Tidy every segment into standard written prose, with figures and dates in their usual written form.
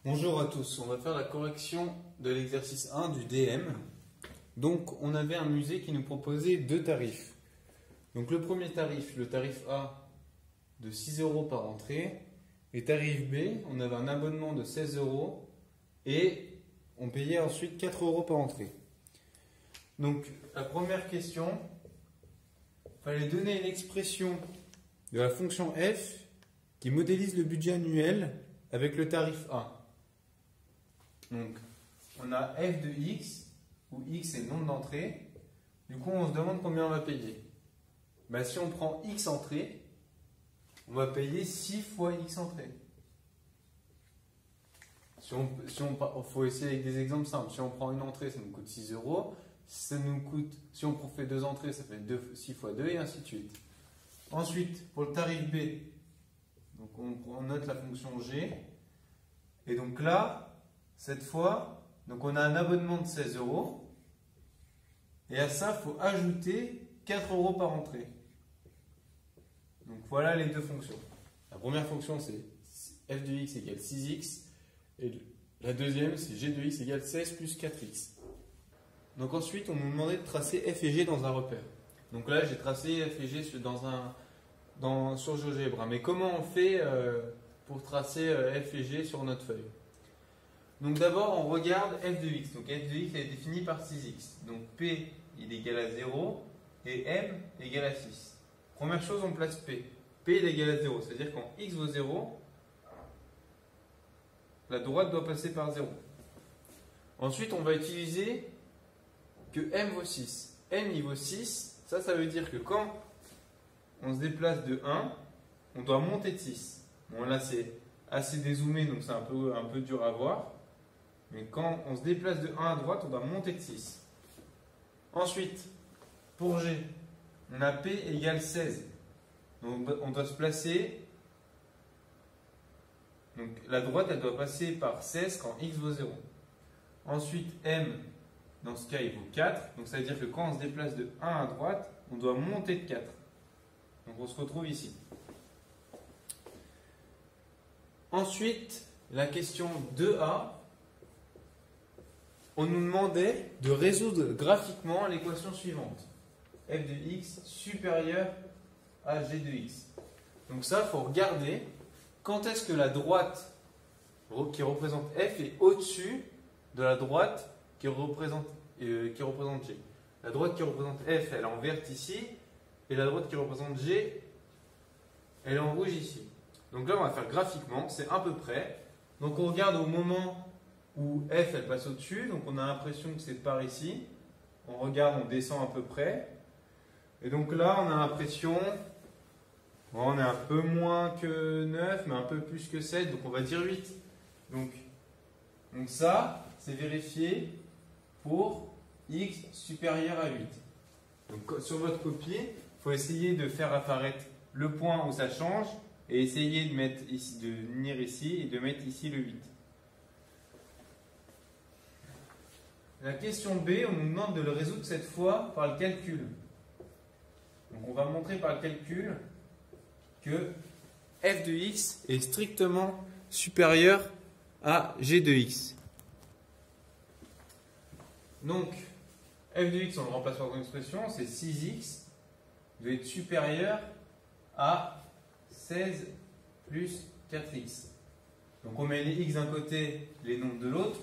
Bonjour à tous, on va faire la correction de l'exercice 1 du DM. Donc on avait un musée qui nous proposait deux tarifs. Donc le premier tarif, le tarif A de 6 € par entrée. Et tarif B, on avait un abonnement de 16 € et on payait ensuite 4 € par entrée. Donc la première question, il fallait donner une expression de la fonction f qui modélise le budget annuel avec le tarif A. Donc, on a f de x, où x est le nombre d'entrées. Du coup, on se demande combien on va payer. Ben, si on prend x entrées, on va payer 6 fois x entrées. Faut essayer avec des exemples simples. Si on prend une entrée, ça nous coûte 6 €. Si on fait deux entrées, ça fait 6 fois 2 et ainsi de suite. Ensuite, pour le tarif B, donc on note la fonction g. Et donc là, cette fois, donc on a un abonnement de 16 €. Et à ça, il faut ajouter 4 € par entrée. Donc voilà les deux fonctions. La première fonction, c'est f de x égale 6x. Et la deuxième, c'est g de x égale 16 plus 4x. Donc ensuite, on nous demandait de tracer f et g dans un repère. Donc là, j'ai tracé f et g sur GeoGebra. Mais comment on fait pour tracer f et g sur notre feuille? Donc d'abord, on regarde f de x. Donc f de x est défini par 6x. Donc p, il est égal à 0 et m égale à 6. Première chose, on place p. P est égal à 0. C'est-à-dire quand x vaut 0, la droite doit passer par 0. Ensuite, on va utiliser que m vaut 6. M, il vaut 6. Ça veut dire que quand on se déplace de 1, on doit monter de 6. Bon, là, c'est assez dézoomé, donc c'est un peu dur à voir. Mais quand on se déplace de 1 à droite, on doit monter de 6. Ensuite, pour G, on a P égale 16. Donc on doit se placer. Donc la droite, elle doit passer par 16 quand x vaut 0. Ensuite, M, dans ce cas, il vaut 4. Donc ça veut dire que quand on se déplace de 1 à droite, on doit monter de 4. Donc on se retrouve ici. Ensuite, la question 2A. On nous demandait de résoudre graphiquement l'équation suivante. f de x supérieur à g de x. Donc ça, il faut regarder quand est-ce que la droite qui représente f est au-dessus de la droite qui représente g. La droite qui représente f, elle est en vert ici, et la droite qui représente g, elle est en rouge ici. Donc là, on va faire graphiquement, c'est à peu près. Donc on regarde au moment où f elle passe au-dessus, donc on a l'impression que c'est par ici. On regarde, on descend à peu près. Et donc là, on a l'impression, on est un peu moins que 9, mais un peu plus que 7, donc on va dire 8. Donc ça, c'est vérifié pour x supérieur à 8. Donc sur votre copie, il faut essayer de faire apparaître le point où ça change, et essayer de mettre ici, de venir ici et de mettre ici le 8. La question B, on nous demande de le résoudre cette fois par le calcul. Donc on va montrer par le calcul que f de x est strictement supérieur à g de x. Donc f de x, on le remplace par une expression, c'est 6x doit être supérieur à 16 plus 4x. Donc on met les x d'un côté, les nombres de l'autre.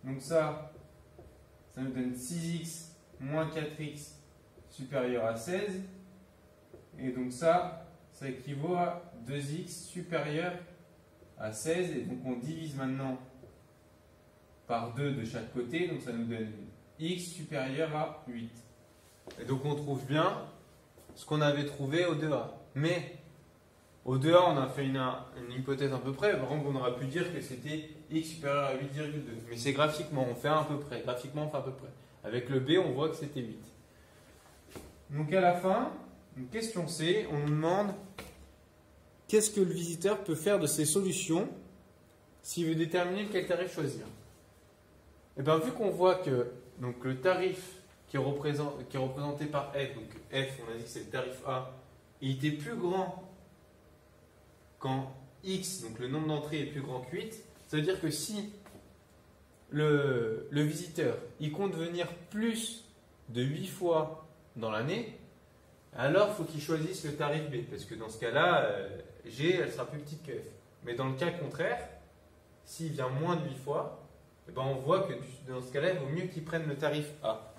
Donc ça nous donne 6x moins 4x supérieur à 16. Et donc ça équivaut à 2x supérieur à 16. Et donc on divise maintenant par 2 de chaque côté. Donc ça nous donne x supérieur à 8. Et donc on trouve bien ce qu'on avait trouvé au 2A. Mais au 2A, on a fait une hypothèse à peu près. Par exemple, on aurait pu dire que c'était x supérieur à 8,2. Mais c'est graphiquement, on fait à peu près. Graphiquement, on fait à peu près. Avec le B, on voit que c'était 8. Donc à la fin, une question C, on nous demande qu'est-ce que le visiteur peut faire de ces solutions s'il veut déterminer quel tarif choisir. Et bien, vu qu'on voit que donc, le tarif qui est représenté par f, donc f, on a dit que c'est le tarif A, il était plus grand quand x, donc le nombre d'entrées est plus grand que 8, Ça veut dire que si le visiteur il compte venir plus de 8 fois dans l'année, alors il faut qu'il choisisse le tarif B. Parce que dans ce cas-là, G, elle sera plus petite que F. Mais dans le cas contraire, s'il vient moins de 8 fois, eh ben on voit que dans ce cas-là, il vaut mieux qu'il prenne le tarif A.